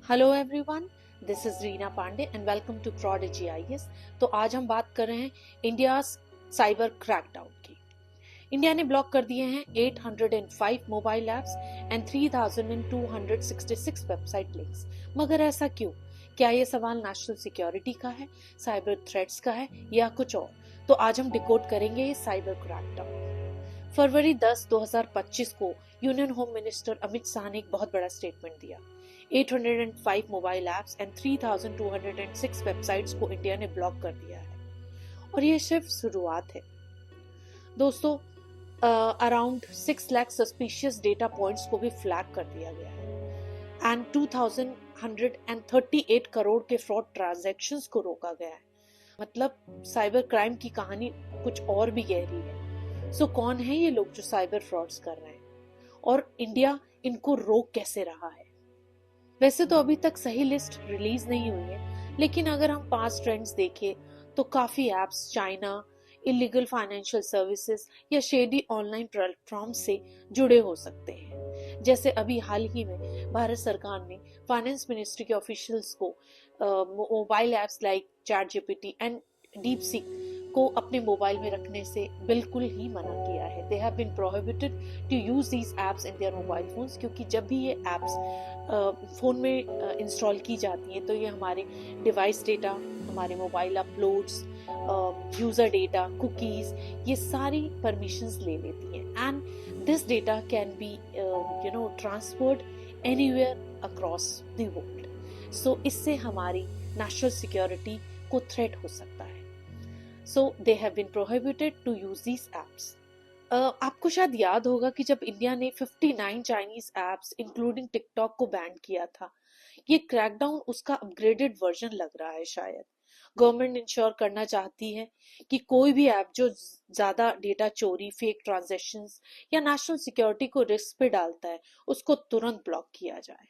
Hello everyone, this is Reena Pandey and welcome to Prodigy IAS. तो आज हम बात कर रहे हैं इंडिया साइबर क्रैकडाउन की। इंडिया ने ब्लॉक कर दिए हैं 805 mobile apps and 3266 website links. मगर ऐसा क्यों? क्या ये सवाल नेशनल सिक्योरिटी का है, साइबर थ्रेट्स का है या कुछ और? तो आज हम डिकोड करेंगे ये साइबर क्रैकडाउन। फरवरी 10, 2025 को union home minister Amit Shah ने एक बहुत बड़ा स्टेटमेंट दिया। 805 मोबाइल ऐप्स एंड 3266 वेबसाइट्स को इंडिया ने ब्लॉक कर दिया है और ये सिर्फ शुरुआत है। दोस्तों, around 6 lakh suspicious data points को भी फ्लैग कर दिया गया है एंड 2138 करोड़ के फ्रॉड ट्रांजैक्शंस को रोका गया है। मतलब साइबर क्राइम की कहानी कुछ और भी गहरी है। सो कौन है ये लोग जो साइबर फ्रॉड्स कर रहे हैं और इंडिया इनको रोक कैसे रहा है? वैसे तो अभी तक सही लिस्ट रिलीज नहीं हुई है, लेकिन अगर हम 5 ट्रेंड्स देखें तो काफी apps China, illegal financial services या शेडी ऑनलाइन प्लेटफॉर्म से जुड़े हो सकते हैं। जैसे अभी हाल ही में भारत सरकार ने फाइनेंस मिनिस्ट्री के ऑफिशियल्स को mobile apps like chat GPT and deep seek को अपने मोबाइल में रखने से बिल्कुल ही मना किया है। They have been prohibited to use these apps in their mobile phones, क्योंकि जब भी ये एप्स फोन में इंस्टॉल की जाती हैं तो ये हमारे डिवाइस डेटा, हमारे mobile uploads, user data, cookies, ये सारी परमिशंस ले लेती हैं and this data can be transferred anywhere across the world. So इससे हमारी नेशनल सिक्योरिटी को थ्रेट हो सकता है। So they have been prohibited to use these apps. आपको शायद याद होगा कि जब इंडिया ने 59 चाइनीज एप्स इंक्लूडिंग टिकटॉक को बैन किया था, ये क्रैकडाउन उसका अपग्रेडेड वर्जन लग रहा है। शायद गवर्नमेंट इंश्योर करना चाहती है कि कोई भी ऐप जो ज्यादा डेटा चोरी, फेक ट्रांजैक्शंस या नेशनल सिक्योरिटी को रिस्क पे डालता है, उसको तुरंत ब्लॉक किया जाए।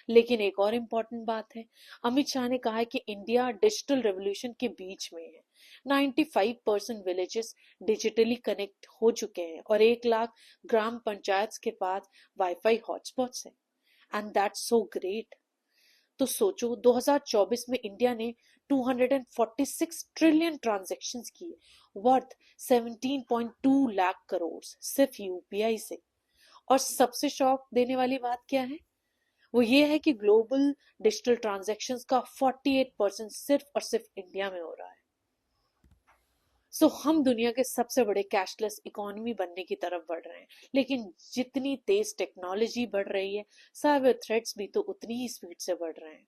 लेकिन एक और इम्पोर्टेंट बात है, अमित शाह ने कहा है कि इंडिया डिजिटल रेवोल्यूशन के बीच में है। 95% विलेजेस डिजिटली कनेक्ट हो चुके हैं और 1 लाख ग्राम पंचायत के पास वाईफाई हॉटस्पॉट्स हैं एंड दैट्स सो ग्रेट। तो सोचो, 2024 में इंडिया ने 246 ट्रिलियन ट्रांजैक्शंस किए, वर्थ 17.2 लाख करोड़ सिर्फ यूपीआई से। और सबसे शौक देने वाली बात क्या है? वो ये है कि ग्लोबल डिजिटल ट्रांजैक्शंस का 48% सिर्फ और सिर्फ इंडिया में हो रहा है। हम दुनिया के सबसे बड़े कैशलेस इकोनॉमी बनने की तरफ बढ़ रहे हैं, लेकिन जितनी तेज टेक्नोलॉजी बढ़ रही है, साइबर थ्रेट्स भी तो उतनी ही स्पीड से बढ़ रहे हैं।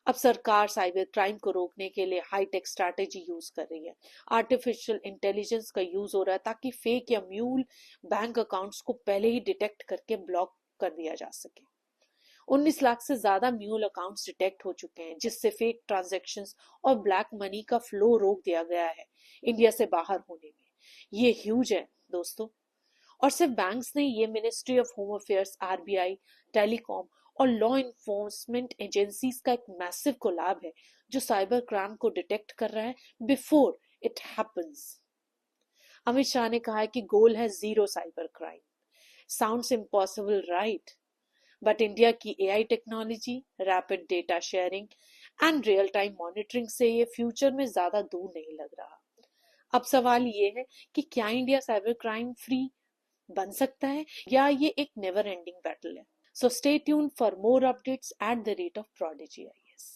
अब सरकार साइबर क्राइम को रोकने के लिए हाईटेक स्ट्रैटेजी यूज कर रही है। आर्टिफिशियल इंटेलिजेंस का यूज हो रहा है ताकि फेक या म्यूल बैंक अकाउंट्स को पहले ही डिटेक्ट करके ब्लॉक कर दिया जा सके। 19 लाख से ज्यादा म्यूल अकाउंट्स डिटेक्ट हो चुके हैं, जिससे फेक ट्रांजैक्शंस और ब्लैक मनी का फ्लो रोक दिया गया है इंडिया से बाहर होने में। ये ह्यूज है दोस्तों। और सिर्फ बैंक्स नहीं, ये ministry of home affairs, RBI, telecom और लॉ इन्फोर्समेंट एजेंसीज का एक मैसिव कोलैब है जो साइबर क्राइम को डिटेक्ट कर रहा है before it happens. Amit Shah ने कहा है कि गोल है zero cyber crime. Sounds impossible, right? But India की AI technology, rapid data sharing and real time monitoring से ये फ्यूचर में ज्यादा दूर नहीं लग रहा। अब सवाल ये है कि क्या इंडिया साइबर क्राइम फ्री बन सकता है या ये एक नेवर एंडिंग बैटल है? So stay tuned for more updates at the rate of prodigy IAS.